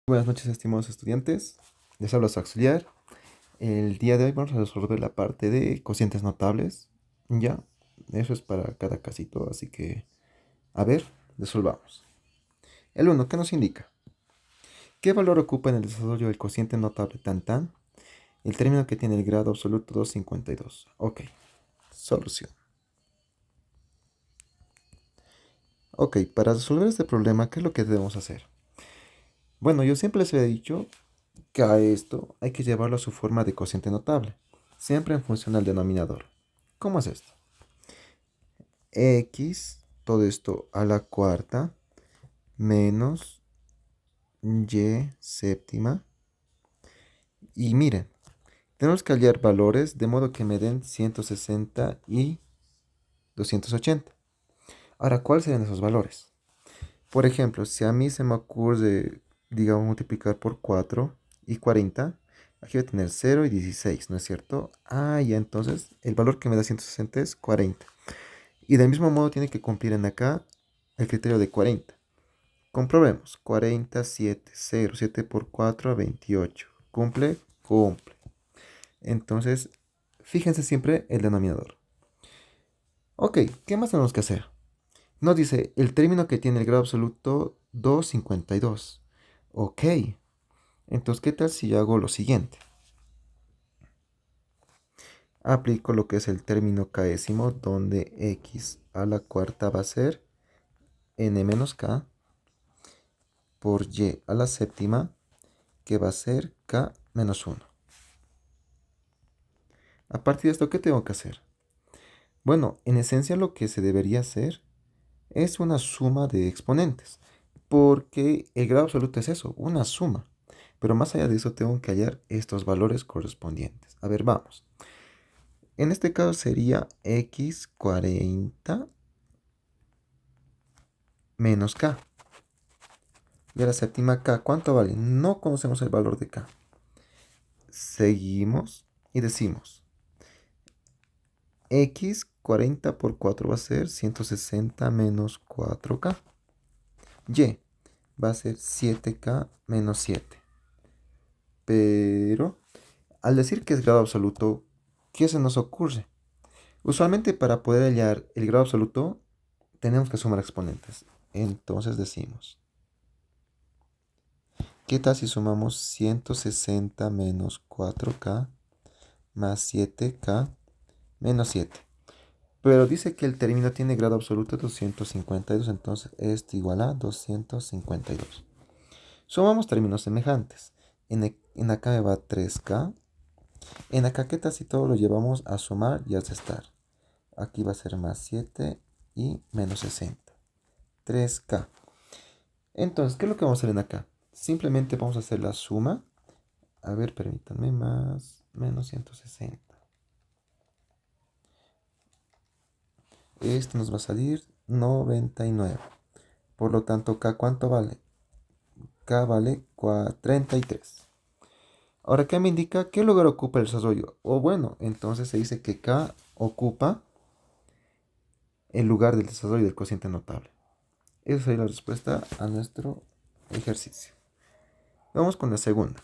Buenas noches, estimados estudiantes. Les habla su auxiliar. El día de hoy vamos a resolver la parte de cocientes notables. Ya, eso es para cada casito, así que, a ver, resolvamos. El uno, ¿qué nos indica? ¿Qué valor ocupa en el desarrollo del cociente notable tan tan? El término que tiene el grado absoluto 252. Ok, solución. Ok, para resolver este problema, ¿qué es lo que debemos hacer? Bueno, yo siempre les he dicho que a esto hay que llevarlo a su forma de cociente notable, siempre en función al denominador. ¿Cómo es esto? X, todo esto a la cuarta, menos y séptima. Y miren, tenemos que hallar valores de modo que me den 160 y 280. Ahora, ¿cuáles serían esos valores? Por ejemplo, si a mí se me ocurre, digamos, multiplicar por 4 y 40, aquí voy a tener 0 y 16, ¿no es cierto? Ah, ya entonces el valor que me da 160 es 40. Y del mismo modo tiene que cumplir en acá el criterio de 40. Comprobemos. 47, 0, 7 por 4, 28. ¿Cumple? Cumple. Entonces, fíjense siempre el denominador. Ok, ¿qué más tenemos que hacer? Nos dice el término que tiene el grado absoluto 252. Ok, entonces, ¿qué tal si yo hago lo siguiente? Aplico lo que es el término késimo, donde x a la cuarta va a ser n menos k por y a la séptima, que va a ser k menos 1. A partir de esto, ¿qué tengo que hacer? Bueno, en esencia lo que se debería hacer es una suma de exponentes, porque el grado absoluto es eso, una suma. Pero más allá de eso tengo que hallar estos valores correspondientes. A ver, vamos. En este caso sería x 40 menos k. Y a la séptima k, ¿cuánto vale? No conocemos el valor de k. Seguimos y decimos x 40 por 4 va a ser 160 menos 4k. Y va a ser 7k menos 7. Pero al decir que es grado absoluto, ¿qué se nos ocurre? Usualmente para poder hallar el grado absoluto tenemos que sumar exponentes. Entonces decimos, ¿qué tal si sumamos 160 menos 4k más 7k menos 7? Pero dice que el término tiene grado absoluto 252, entonces esto igual a 252. Sumamos términos semejantes. En acá me va 3k. En acá, ¿qué tal si todo lo llevamos a sumar y a restar? Aquí va a ser más 7 y menos 60. 3k. Entonces, ¿qué es lo que vamos a hacer en acá? Simplemente vamos a hacer la suma. A ver, permítanme, más menos 160. Esto nos va a salir 99. Por lo tanto, K, ¿cuánto vale? K vale 33. Ahora, ¿qué me indica qué lugar ocupa el desarrollo? O bueno, entonces se dice que K ocupa el lugar del desarrollo del cociente notable. Esa sería la respuesta a nuestro ejercicio. Vamos con la segunda.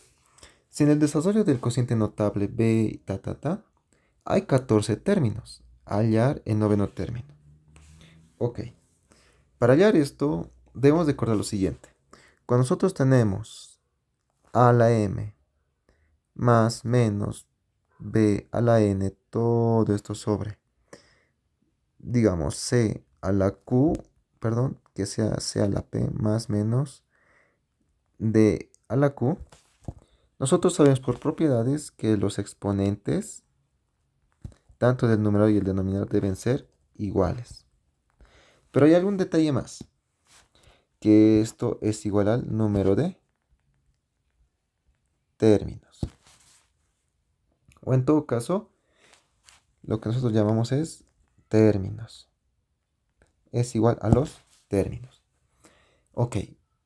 Si en el desarrollo del cociente notable B y hay 14 términos, hallar el noveno término. Ok, para hallar esto debemos recordar lo siguiente. Cuando nosotros tenemos a la m más menos b a la n, todo esto sobre, digamos, c a la q, perdón, que sea c a la p más menos d a la q, nosotros sabemos por propiedades que los exponentes, tanto del numerador y el denominador, deben ser iguales. Pero hay algún detalle más, que esto es igual al número de términos. O en todo caso, lo que nosotros llamamos es términos. Es igual a los términos. Ok,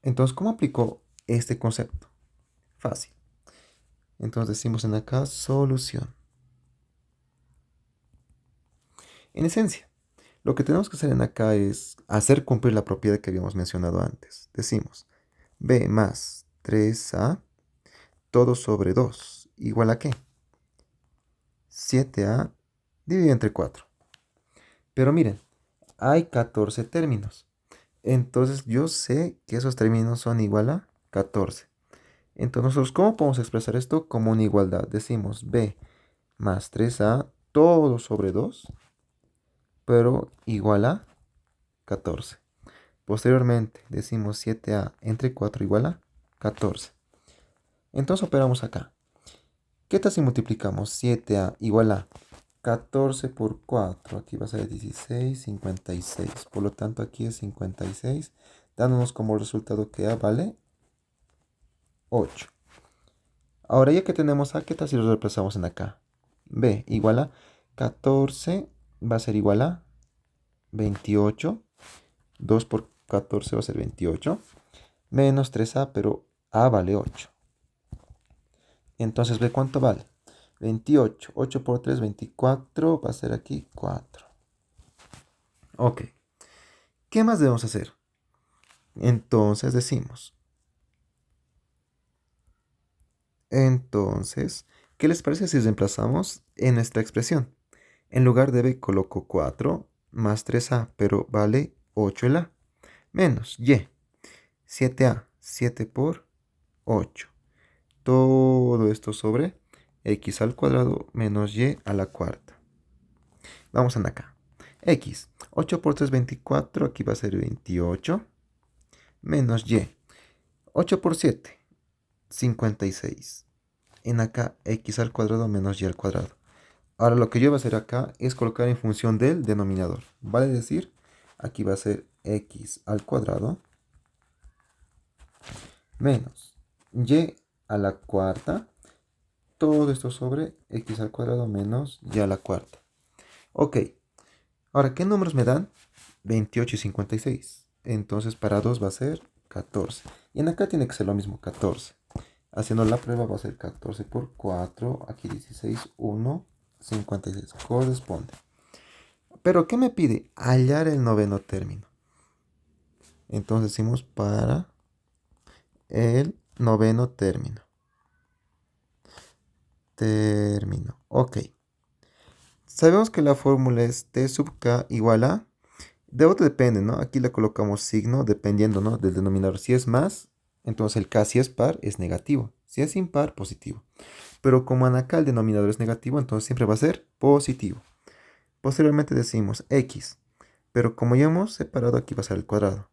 entonces, ¿cómo aplico este concepto? Fácil. Entonces decimos en acá solución. En esencia, lo que tenemos que hacer en acá es hacer cumplir la propiedad que habíamos mencionado antes. Decimos b más 3a, todo sobre 2. ¿Igual a qué? 7a dividido entre 4. Pero miren, hay 14 términos. Entonces yo sé que esos términos son igual a 14. Entonces nosotros, ¿cómo podemos expresar esto? Como una igualdad. Decimos b más 3a todo sobre 2, pero igual a 14. Posteriormente decimos 7a entre 4 igual a 14. Entonces operamos acá. ¿Qué tal si multiplicamos 7a igual a 14 por 4? Aquí va a ser 16, 56. Por lo tanto aquí es 56, dándonos como resultado que a vale 8. Ahora ya que tenemos a, ¿qué tal si lo reemplazamos en acá? B igual a 14 va a ser igual a 28. 2 por 14 va a ser 28. Menos 3a, pero a vale 8. Entonces, ¿ve cuánto vale? 28. 8 por 3, 24. Va a ser aquí 4. Ok. ¿Qué más debemos hacer? Entonces decimos. Entonces, ¿qué les parece si reemplazamos en nuestra expresión? En lugar de b coloco 4 más 3a, pero vale 8 el a. Menos y. 7a. 7 por 8. Todo esto sobre x al cuadrado menos y a la cuarta. Vamos a acá. X. 8 por 3, 24. Aquí va a ser 28. Menos y. 8 por 7, 56. En acá, x al cuadrado menos y al cuadrado. Ahora lo que yo voy a hacer acá es colocar en función del denominador. Vale decir, aquí va a ser x al cuadrado menos y a la cuarta. Todo esto sobre x al cuadrado menos y a la cuarta. Ok. Ahora, ¿qué números me dan? 28 y 56. Entonces para 2 va a ser 14. Y en acá tiene que ser lo mismo, 14. Haciendo la prueba va a ser 14 por 4. Aquí 16, 1, 56. Corresponde. Pero ¿qué me pide? Hallar el noveno término. Entonces decimos para el noveno término. Ok. Sabemos que la fórmula es t sub k igual a. De otro depende, ¿no? Aquí le colocamos signo dependiendo, ¿no? Del denominador. Si es más, entonces el k si es par es negativo. Si es impar, positivo. Pero como en acá el denominador es negativo, entonces siempre va a ser positivo. Posteriormente decimos x. Pero como ya hemos separado, aquí va a ser el cuadrado.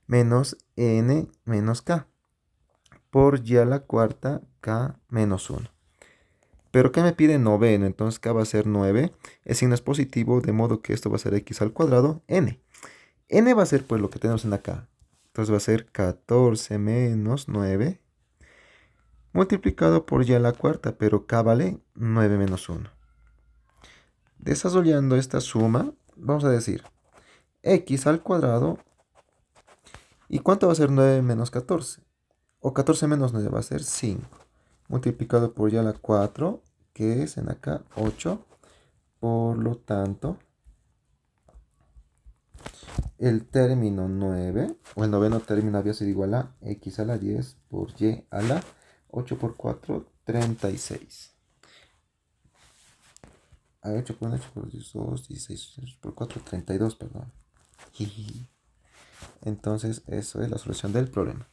Menos n menos k. Por y a la cuarta, k menos 1. Pero ¿qué me pide noveno? Entonces k va a ser 9. El signo es positivo, de modo que esto va a ser x al cuadrado, n. N va a ser pues lo que tenemos en acá. Entonces va a ser 14 menos 9 multiplicado por y a la cuarta, pero k vale 9 menos 1. Desarrollando esta suma, vamos a decir x al cuadrado. ¿Y cuánto va a ser 9 menos 14? O 14 menos 9 va a ser 5. Multiplicado por y a la 4, que es en acá 8. Por lo tanto, el término 9, o el noveno término había sido igual a x a la 10 por y a la 8 por 4, 36. A 8 por 8 por 2, 16 por 4, 32, perdón. Entonces, eso es la solución del problema.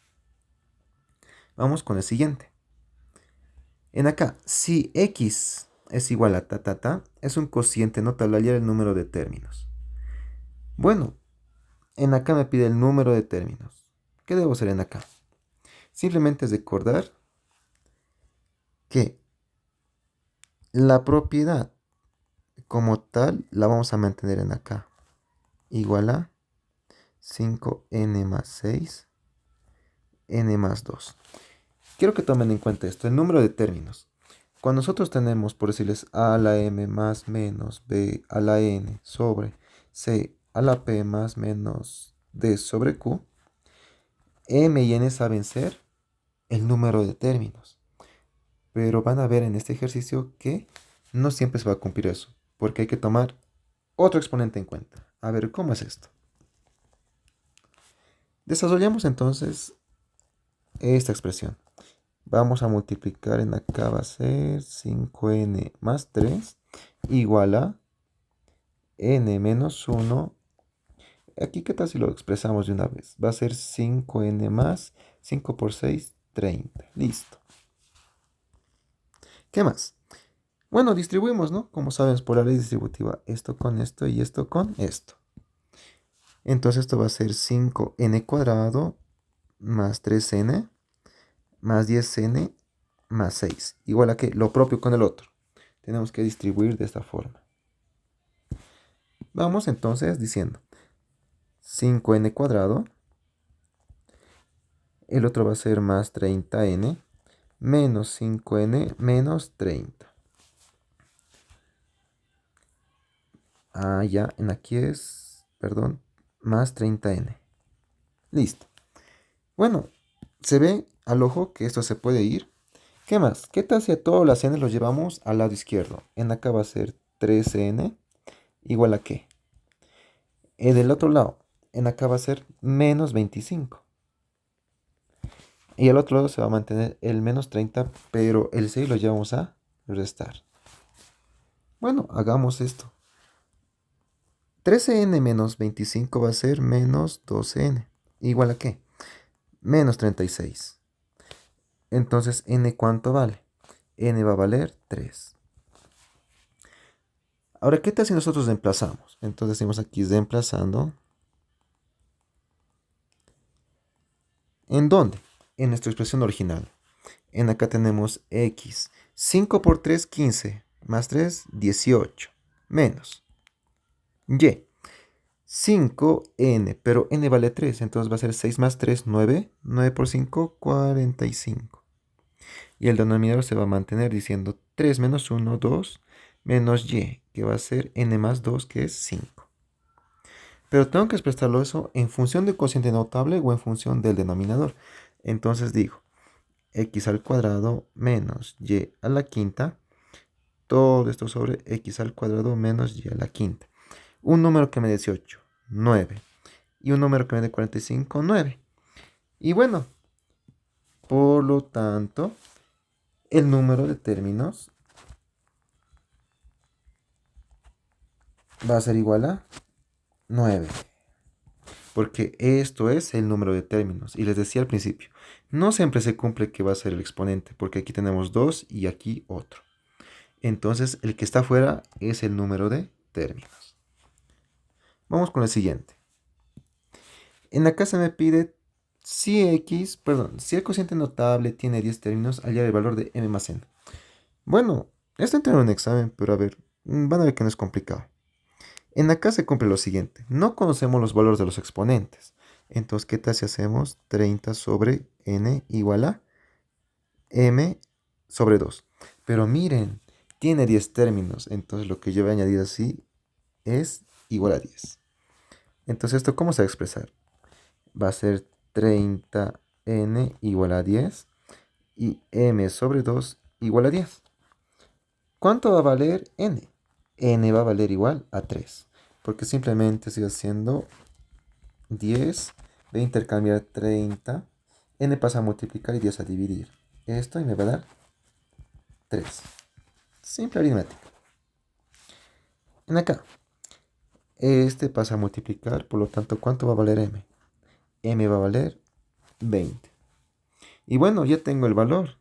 Vamos con el siguiente. En acá, si x es igual a ta, es un cociente notable al hallar el número de términos. Bueno, en acá me pide el número de términos. ¿Qué debo hacer en acá? Simplemente es recordar que la propiedad como tal la vamos a mantener en acá. Igual a 5n más 6, n más 2. Quiero que tomen en cuenta esto, el número de términos. Cuando nosotros tenemos, por decirles, a a la m más menos b a la n sobre c a la p más menos d sobre q, m y n saben ser el número de términos. Pero van a ver en este ejercicio que no siempre se va a cumplir eso, porque hay que tomar otro exponente en cuenta. A ver, ¿cómo es esto? Desarrollamos entonces esta expresión. Vamos a multiplicar en acá, va a ser 5n más 3 igual a n menos 1. Aquí, ¿qué tal si lo expresamos de una vez? Va a ser 5n más 5 por 6, 30. Listo. ¿Qué más? Bueno, distribuimos, ¿no? Como sabes, por la ley distributiva, esto con esto y esto con esto. Entonces esto va a ser 5n cuadrado más 3n más 10n más 6. Igual a que lo propio con el otro. Tenemos que distribuir de esta forma. Vamos entonces diciendo 5n cuadrado. El otro va a ser más 30n menos 5n menos 30. Ah, ya, en aquí es, perdón, más 30n. Listo. Bueno, se ve al ojo que esto se puede ir. ¿Qué más? ¿Qué tal si a todas las n los llevamos al lado izquierdo? En acá va a ser 13n igual a qué. En el otro lado, en acá va a ser menos 25. Y al otro lado se va a mantener el menos 30, pero el 6 lo llevamos a restar. Bueno, hagamos esto. 13n menos 25 va a ser menos 12n. ¿Igual a qué? Menos 36. Entonces, n ¿cuánto vale? N va a valer 3. Ahora, ¿qué tal si nosotros reemplazamos? Entonces decimos aquí reemplazando. ¿En dónde? En nuestra expresión original. En acá tenemos x. 5 por 3, 15. Más 3, 18. Menos y. 5n, pero n vale 3, entonces va a ser 6 más 3, 9. 9 por 5, 45. Y el denominador se va a mantener diciendo 3 menos 1, 2, menos y, que va a ser n más 2, que es 5. Pero tengo que expresarlo eso en función del cociente notable o en función del denominador. Entonces digo, x al cuadrado menos y a la quinta, todo esto sobre x al cuadrado menos y a la quinta. Un número que me dé 18, 9. Y un número que me dé 45, 9. Y bueno, por lo tanto, el número de términos va a ser igual a 9. Porque esto es el número de términos. Y les decía al principio, no siempre se cumple que va a ser el exponente, porque aquí tenemos 2 y aquí otro. Entonces, el que está afuera es el número de términos. Vamos con el siguiente. En acá se me pide si el cociente notable tiene 10 términos, hallar el valor de m más n. Bueno, esto entra en un examen, pero a ver, van a ver que no es complicado. En acá se cumple lo siguiente. No conocemos los valores de los exponentes. Entonces, ¿qué tal si hacemos 30 sobre n igual a m sobre 2? Pero miren, tiene 10 términos. Entonces, lo que yo voy a añadir así es igual a 10. Entonces, ¿esto cómo se va a expresar? Va a ser 30n igual a 10 y m sobre 2 igual a 10. ¿Cuánto va a valer n? N va a valer igual a 3. Porque simplemente estoy haciendo 10. Voy a intercambiar 30. N pasa a multiplicar y 10 a dividir. Esto y me va a dar 3. Simple aritmética. En acá. Este pasa a multiplicar. Por lo tanto, ¿cuánto va a valer m? M va a valer 20. Y bueno, ya tengo el valor.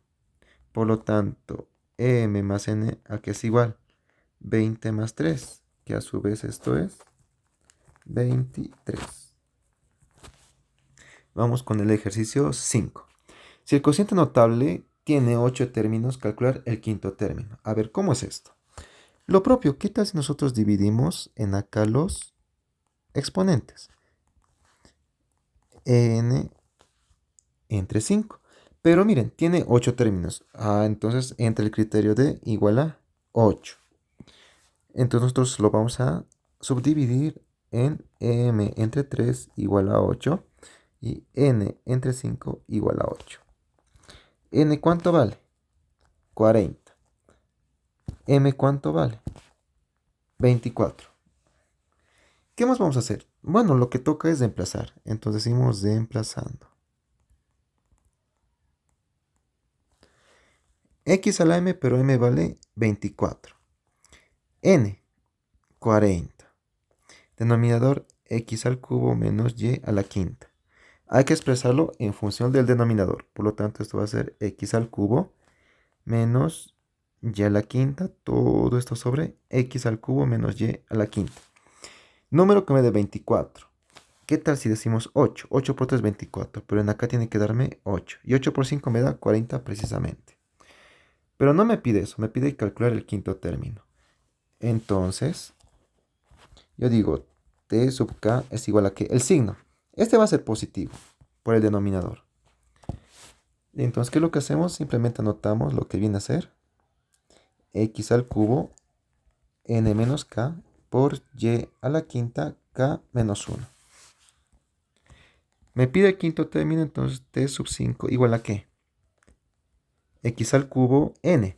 Por lo tanto, m más n, ¿a qué es igual? 20 más 3, que a su vez esto es 23. Vamos con el ejercicio 5. Si el cociente notable tiene 8 términos, calcular el quinto término. A ver, ¿cómo es esto? Lo propio, ¿qué tal si nosotros dividimos en acá los exponentes? N entre 5. Pero miren, tiene 8 términos. Entonces entra el criterio de igual a 8. Entonces nosotros lo vamos a subdividir en m entre 3 igual a 8 y n entre 5 igual a 8. N ¿cuánto vale? 40. M ¿cuánto vale? 24. ¿Qué más vamos a hacer? Bueno, lo que toca es reemplazar. Entonces decimos reemplazando. X a la m, pero m vale 24. N, 40. Denominador x al cubo menos y a la quinta. Hay que expresarlo en función del denominador. Por lo tanto, esto va a ser x al cubo menos y a la quinta. Todo esto sobre x al cubo menos y a la quinta. Número que me dé 24. ¿Qué tal si decimos 8? 8 por 3 es 24, pero en acá tiene que darme 8. Y 8 por 5 me da 40 precisamente. Pero no me pide eso, me pide calcular el quinto término. Entonces, yo digo, t sub k es igual a que el signo. Este va a ser positivo por el denominador. Entonces, ¿qué es lo que hacemos? Simplemente anotamos lo que viene a ser x al cubo n menos k por y a la quinta k menos 1. Me pide el quinto término, entonces t sub 5 igual a ¿qué? X al cubo n.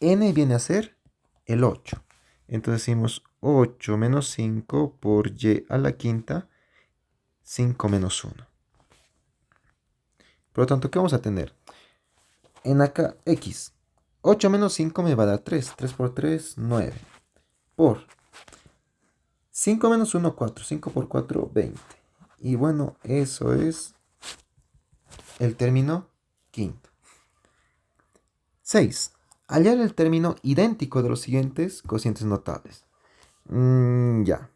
N viene a ser el 8. Entonces decimos 8 menos 5 por y a la quinta, 5 menos 1. Por lo tanto, ¿qué vamos a tener? En acá, x. 8 menos 5 me va a dar 3. 3 por 3, 9. Por 5 menos 1, 4. 5 por 4, 20. Y bueno, eso es el término quinto. 6. Hallar el término idéntico de los siguientes cocientes notables. Ya.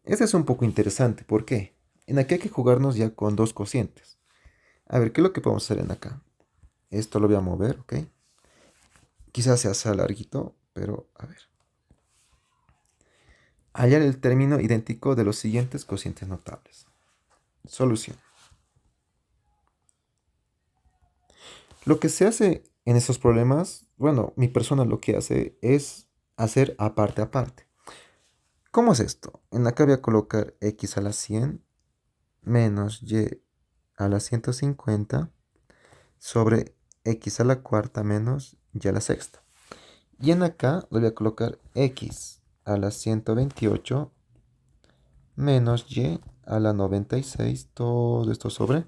Este es un poco interesante. ¿Por qué? En aquí hay que jugarnos ya con dos cocientes. A ver, ¿qué es lo que podemos hacer en acá? Esto lo voy a mover, ¿ok? Quizás sea larguito, pero a ver. Hallar el término idéntico de los siguientes cocientes notables. Solución. Lo que se hace en estos problemas, bueno, mi persona lo que hace es hacer aparte aparte. ¿Cómo es esto? En acá voy a colocar x a la 100 menos y a la 150 sobre x a la cuarta menos y a la sexta. Y en acá le voy a colocar x a la 128 menos y a la 96, todo esto sobre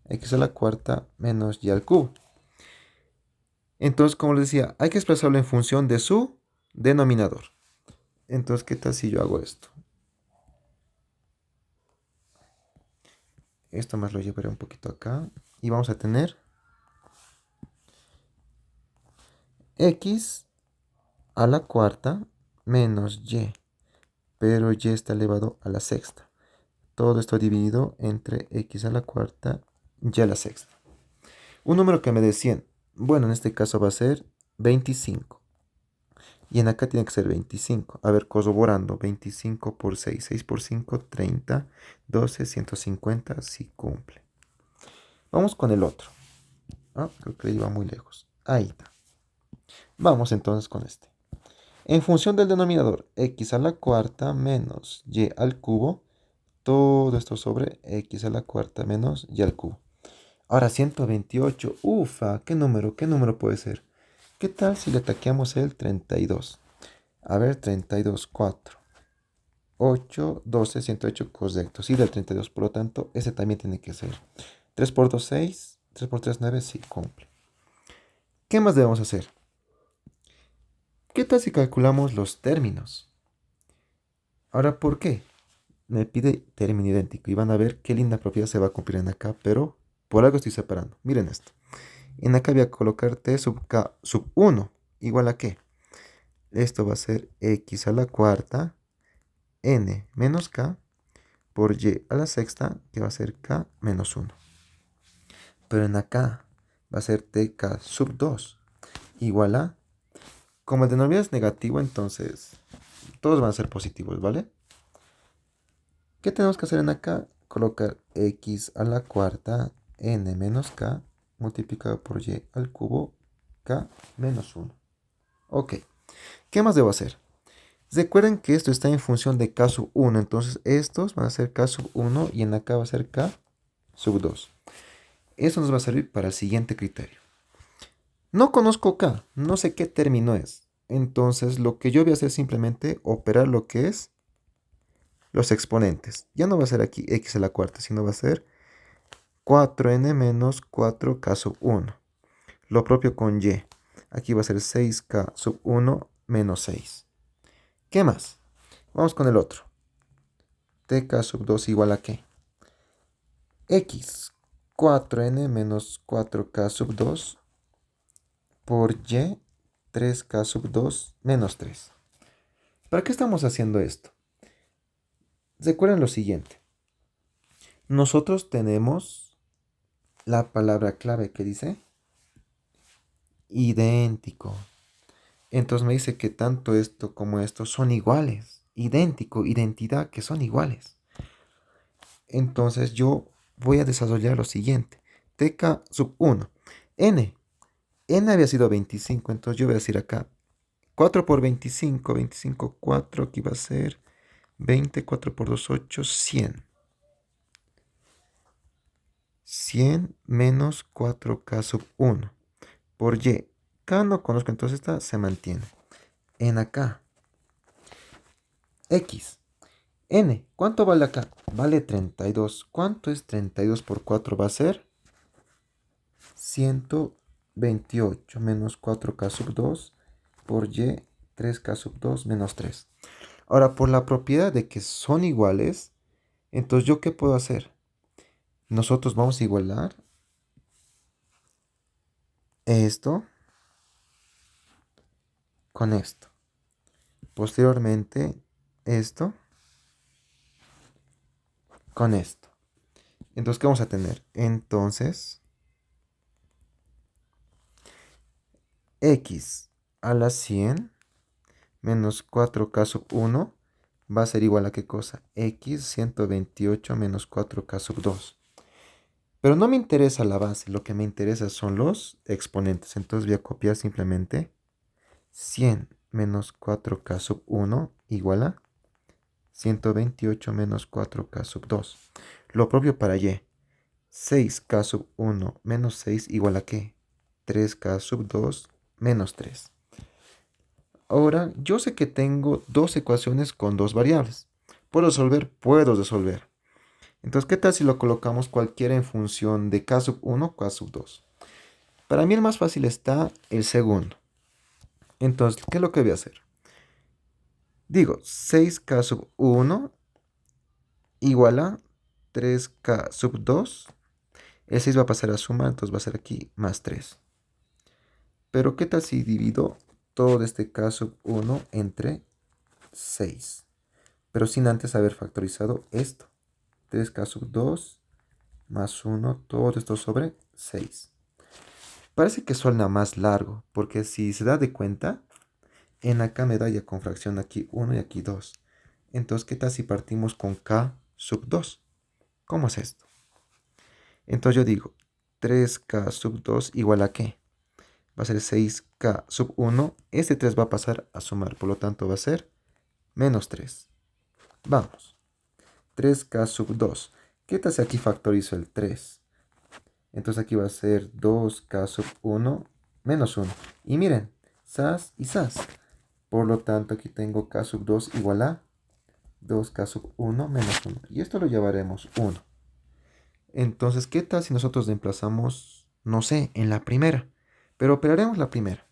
x a la cuarta menos y al cubo. Entonces, como les decía, hay que expresarlo en función de su denominador. Entonces, ¿qué tal si yo hago esto? Esto más lo llevaré un poquito acá. Y vamos a tener x a la cuarta menos y. Pero y está elevado a la sexta. Todo esto dividido entre x a la cuarta y a la sexta. Un número que me dé 100. Bueno, en este caso va a ser 25. Y en acá tiene que ser 25. A ver, corroborando. 25 por 6. 6 por 5, 30. 12, 150. Sí cumple. Vamos con el otro. Creo que iba muy lejos. Ahí está. Vamos entonces con este. En función del denominador, x a la cuarta menos y al cubo. Todo esto sobre x a la cuarta menos y al cubo. Ahora 128. Ufa, ¿qué número? ¿Qué número puede ser? ¿Qué tal si le taqueamos el 32? A ver, 32, 4. 8, 12, 108, correcto. Sí, del 32, por lo tanto, ese también tiene que ser. 3 por 2, 6. 3 por 3, 9, sí, cumple. ¿Qué más debemos hacer? ¿Qué tal si calculamos los términos? Ahora, ¿por qué? Me pide término idéntico y van a ver qué linda propiedad se va a cumplir en acá, pero por algo estoy separando. Miren esto. En acá voy a colocar t sub k sub 1 igual a qué. Esto va a ser x a la cuarta n menos k por y a la sexta, que va a ser k menos 1. Pero en acá va a ser tk sub 2 igual a, como el denominador es negativo, entonces todos van a ser positivos, ¿vale? ¿Qué tenemos que hacer en acá? Colocar x a la cuarta n menos k multiplicado por y al cubo k menos 1. Ok, ¿qué más debo hacer? Recuerden que esto está en función de k sub 1, entonces estos van a ser k sub 1 y en acá va a ser k sub 2. Eso nos va a servir para el siguiente criterio. No conozco k, no sé qué término es. Entonces lo que yo voy a hacer es simplemente operar lo que es los exponentes. Ya no va a ser aquí x a la cuarta, sino va a ser 4n menos 4k sub 1. Lo propio con y. Aquí va a ser 6k sub 1 menos 6. ¿Qué más? Vamos con el otro. Tk sub 2 igual a ¿qué? X 4n menos 4k sub 2 por y 3k sub 2 menos 3. ¿Para qué estamos haciendo esto? Recuerden lo siguiente. Nosotros tenemos la palabra clave que dice idéntico. Entonces me dice que tanto esto como esto son iguales. Idéntico, identidad, que son iguales. Entonces yo voy a desarrollar lo siguiente. Tk sub 1. N. N había sido 25. Entonces yo voy a decir acá 4 por 25. 25, 4. Aquí va a ser 20. 4 por 2, 8. 100. 100 menos 4k sub 1 por y. K no conozco, entonces esta se mantiene. En acá. X. N. ¿Cuánto vale acá? Vale 32. ¿Cuánto es 32 por 4? Va a ser 128 menos 4k sub 2 por y 3k sub 2 menos 3. Ahora, por la propiedad de que son iguales, entonces ¿yo qué puedo hacer? Nosotros vamos a igualar esto con esto. Posteriormente, esto con esto. Entonces, ¿qué vamos a tener? Entonces, x a la 100 menos 4k sub 1 va a ser igual a ¿qué cosa? X 128 menos 4k sub 2. Pero no me interesa la base, lo que me interesa son los exponentes. Entonces voy a copiar simplemente 100 menos 4k sub 1 igual a 128 menos 4k sub 2. Lo propio para y. 6k sub 1 menos 6 igual a ¿qué? 3k sub 2 menos 3. Ahora, yo sé que tengo dos ecuaciones con dos variables. ¿Puedo resolver? Puedo resolver. Entonces, ¿qué tal si lo colocamos cualquiera en función de k sub 1 o k sub 2? Para mí el más fácil está el segundo. Entonces, ¿qué es lo que voy a hacer? Digo, 6k sub 1 igual a 3k sub 2. El 6 va a pasar a sumar, entonces va a ser aquí más 3. Pero ¿qué tal si divido todo este k sub 1 entre 6? Pero sin antes haber factorizado esto. 3k sub 2 más 1, todo esto sobre 6. Parece que suena más largo, porque si se da de cuenta, en acá me da ya con fracción aquí 1 y aquí 2. Entonces, ¿qué tal si partimos con k sub 2? ¿Cómo es esto? Entonces yo digo, 3k sub 2 igual a ¿qué? Va a ser 6k sub 1. Este 3 va a pasar a sumar, por lo tanto va a ser menos 3. Vamos. 3k sub 2. ¿Qué tal si aquí factorizo el 3? Entonces aquí va a ser 2k sub 1 menos 1. Y miren, sas y sas. Por lo tanto aquí tengo k sub 2 igual a 2k sub 1 menos 1. Y esto lo llevaremos 1. Entonces, ¿qué tal si nosotros reemplazamos, no sé, en la primera? Pero operaremos la primera.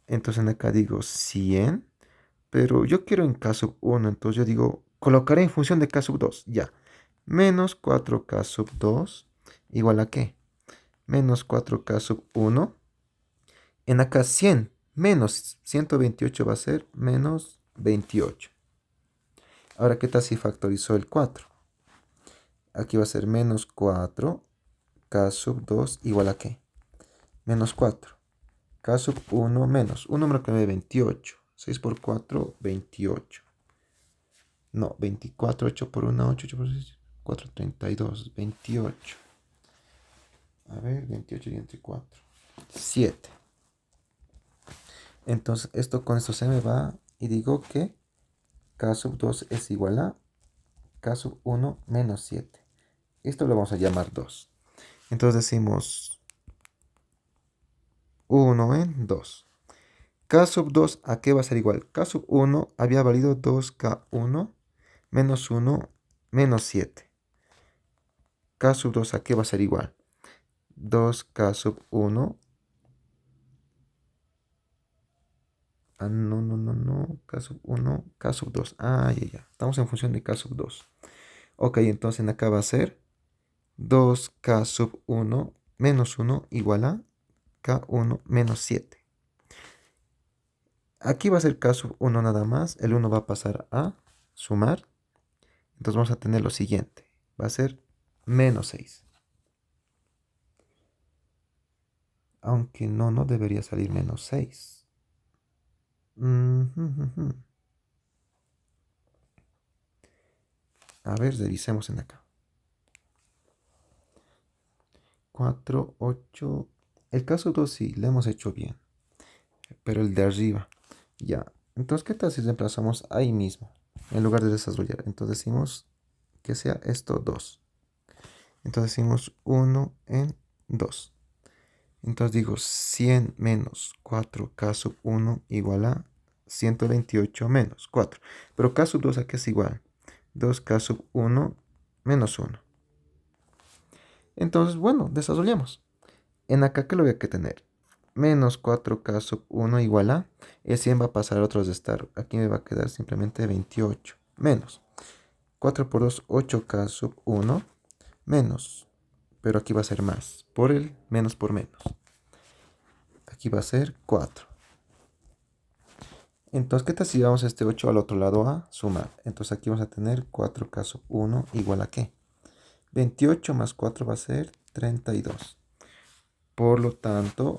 Entonces en acá digo 100. Pero yo quiero en k sub 1. Entonces yo digo, colocaré en función de k sub 2. Ya. Menos 4k sub 2 igual a ¿qué? Menos 4k sub 1. En acá 100 menos 128 va a ser menos 28. Ahora, ¿qué tal si factorizó el 4? Aquí va a ser menos 4k sub 2 igual a ¿qué? Menos 4. K sub 1 menos un número que me dé 28. 6 por 4, 28. No, 24, 8 por 1, 8, 8 por 6, 4, 32, 28. A ver, 28 y entre 4. 7. Entonces, esto con esto se me va y digo que k sub 2 es igual a k sub 1 menos 7. Esto lo vamos a llamar 2. Entonces decimos 1 en 2. K sub 2 ¿a qué va a ser igual? K sub 1 había valido 2k1 menos 1 menos 7. K sub 2 ¿a qué va a ser igual? 2k sub 1 Ah, no, no, no, no. K sub 1, K sub 2. Ah, ya, ya. Estamos en función de K sub 2. Ok, entonces acá va a ser 2K sub 1 menos 1 igual a K1 menos 7. Aquí va a ser K sub 1 nada más. El 1 va a pasar a sumar. Entonces vamos a tener lo siguiente. Va a ser menos 6. Aunque no, no debería salir menos 6. A ver, revisemos en acá. 4, 8. El caso 2 sí, lo hemos hecho bien. Pero el de arriba, ya. Entonces, ¿qué tal si reemplazamos ahí mismo? En lugar de desarrollar. Entonces decimos que sea esto 2. Entonces decimos 1 en 2. Entonces digo 100 menos 4K sub 1 igual a 128 menos 4. Pero K sub 2 aquí es igual. 2K sub 1 menos 1. Entonces, bueno, desarrollemos. En acá, ¿qué lo voy a que tener? Menos 4K sub 1 igual a. El 100 va a pasar a otros de estar. Aquí me va a quedar simplemente 28. Menos 4 por 2, 8K sub 1. Menos. Pero aquí va a ser más. Por el menos por menos. Aquí va a ser 4. Entonces, ¿qué tal si llevamos este 8 al otro lado a sumar? Entonces aquí vamos a tener 4K sub 1 igual a ¿qué? 28 más 4 va a ser 32. Por lo tanto,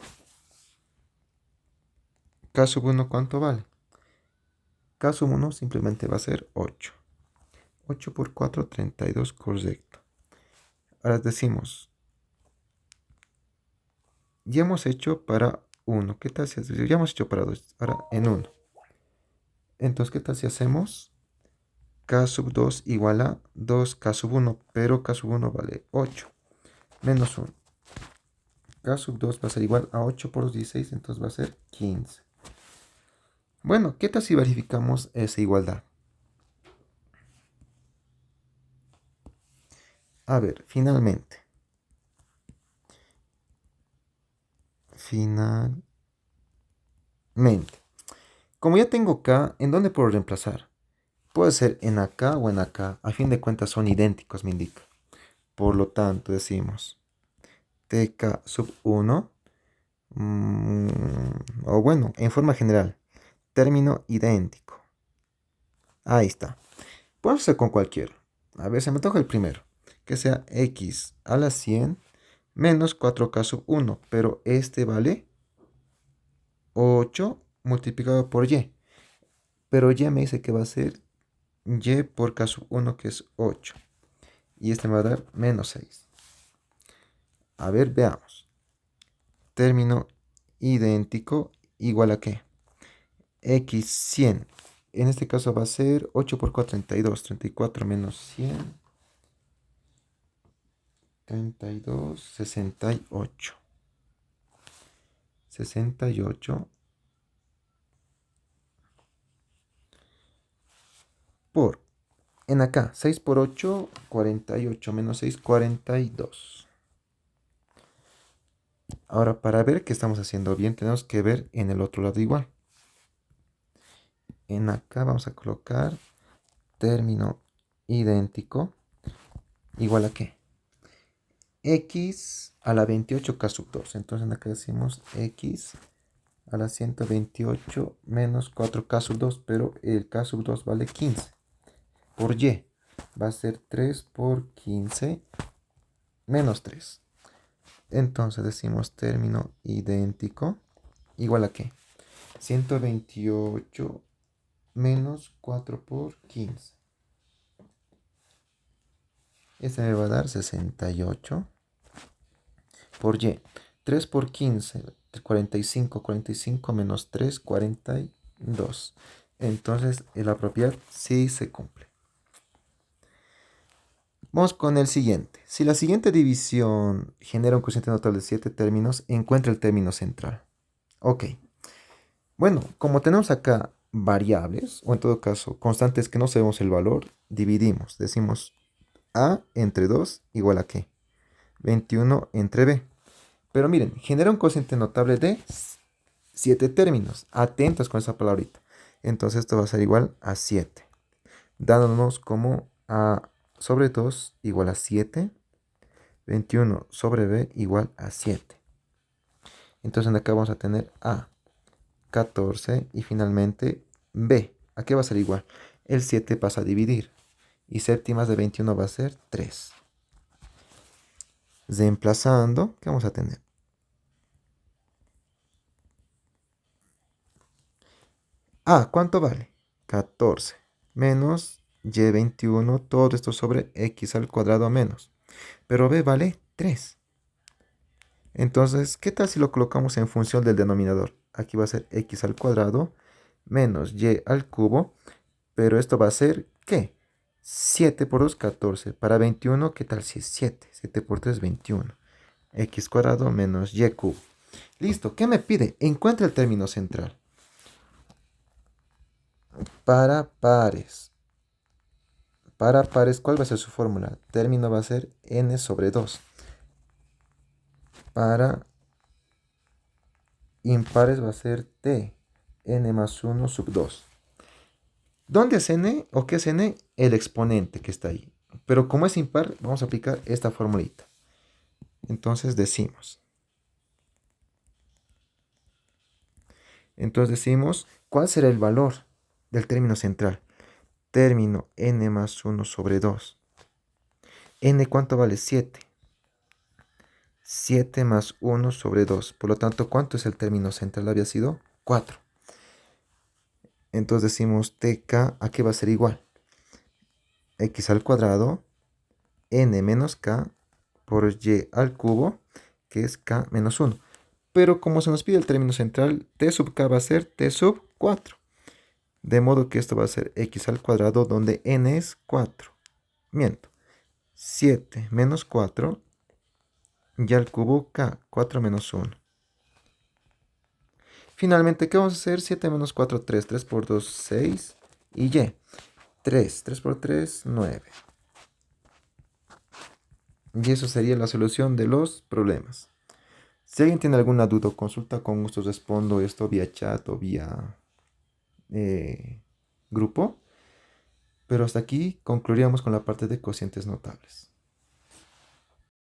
K sub 1 ¿cuánto vale? K sub 1 simplemente va a ser 8. 8 por 4, 32, correcto. Ahora decimos, ya hemos hecho para 1. ¿Qué tal si ya hemos hecho para 2? Ahora en 1. Entonces, ¿qué tal si hacemos K sub 2 igual a 2K sub 1? Pero K sub 1 vale 8. Menos 1. K sub 2 va a ser igual a 8 por 16, entonces va a ser 15. Bueno, ¿qué tal si verificamos esa igualdad? A ver, finalmente. Como ya tengo K, ¿en dónde puedo reemplazar? Puede ser en acá o en acá. A fin de cuentas son idénticos, me indica. Por lo tanto, decimos TK sub 1. O bueno, en forma general. Término idéntico. Ahí está. Puedo hacer con cualquiera. A ver, se me toca el primero. Que sea x a la 100 menos 4k sub 1. Pero este vale 8 multiplicado por y. Pero y me dice que va a ser y por k sub 1, que es 8. Y este me va a dar menos 6. A ver, veamos. Término idéntico igual a qué? X 100. En este caso va a ser 8 por 4, 32. 34 menos 100. 32, 68. 68 por, en acá, 6 por 8, 48 menos 6, 42. Ahora, para ver que estamos haciendo bien, tenemos que ver en el otro lado igual. En acá vamos a colocar término idéntico igual a qué? X a la 28K sub 2. Entonces acá decimos X a la 128 menos 4K sub 2, pero el K sub 2 vale 15. Por Y va a ser 3 por 15 menos 3. Entonces decimos término idéntico igual a qué? 128 menos 4 por 15. Este me va a dar 68 por Y. 3 por 15, 45. 45 menos 3, 42. Entonces la propiedad sí se cumple. Vamos con el siguiente. Si la siguiente división genera un cociente notable de 7 términos, encuentra el término central. Ok. Bueno, como tenemos acá variables, o en todo caso constantes que no sabemos el valor, dividimos. Decimos A entre 2 igual a ¿qué? 21 entre B. Pero miren, genera un cociente notable de 7 términos. Atentos con esa palabrita. Entonces esto va a ser igual a 7. Dándonos como A sobre 2 igual a 7. 21 sobre B igual a 7. Entonces acá vamos a tener A, 14 y finalmente B. ¿A qué va a ser igual? El 7 pasa a dividir y séptimas de 21 va a ser 3. Reemplazando, ¿qué vamos a tener? A, ¿cuánto vale? 14 menos y21, todo esto sobre x al cuadrado menos. Pero b vale 3. Entonces, ¿qué tal si lo colocamos en función del denominador? Aquí va a ser x al cuadrado menos y al cubo, pero esto va a ser, ¿qué? 7 por 2, 14. Para 21, ¿qué tal si es 7? 7 por 3, 21. X cuadrado menos y cubo. Listo, ¿qué me pide? Encuentra el término central. Para pares. Para pares, ¿cuál va a ser su fórmula? Término va a ser n sobre 2. Para impares va a ser t, n más 1 sub 2. ¿Dónde es n o qué es n? El exponente que está ahí. Pero como es impar, vamos a aplicar esta formulita. Entonces decimos, ¿cuál será el valor del término central? Término n más 1 sobre 2. N, ¿cuánto vale? 7. 7 más 1 sobre 2. Por lo tanto, ¿cuánto es el término central? Había sido 4. Entonces decimos tk, ¿a qué va a ser igual? X al cuadrado, n menos k por y al cubo, que es k menos 1. Pero como se nos pide el término central, t sub k va a ser t sub 4. De modo que esto va a ser x al cuadrado, donde n es 4. Miento. 7 menos 4 y al cubo k, 4 menos 1. Finalmente, ¿qué vamos a hacer? 7 menos 4, 3. 3 por 2, 6. Y y. 3 por 3, 9. Y eso sería la solución de los problemas. Si alguien tiene alguna duda o consulta, con gusto respondo esto vía chat o vía grupo. Pero hasta aquí concluiríamos con la parte de cocientes notables.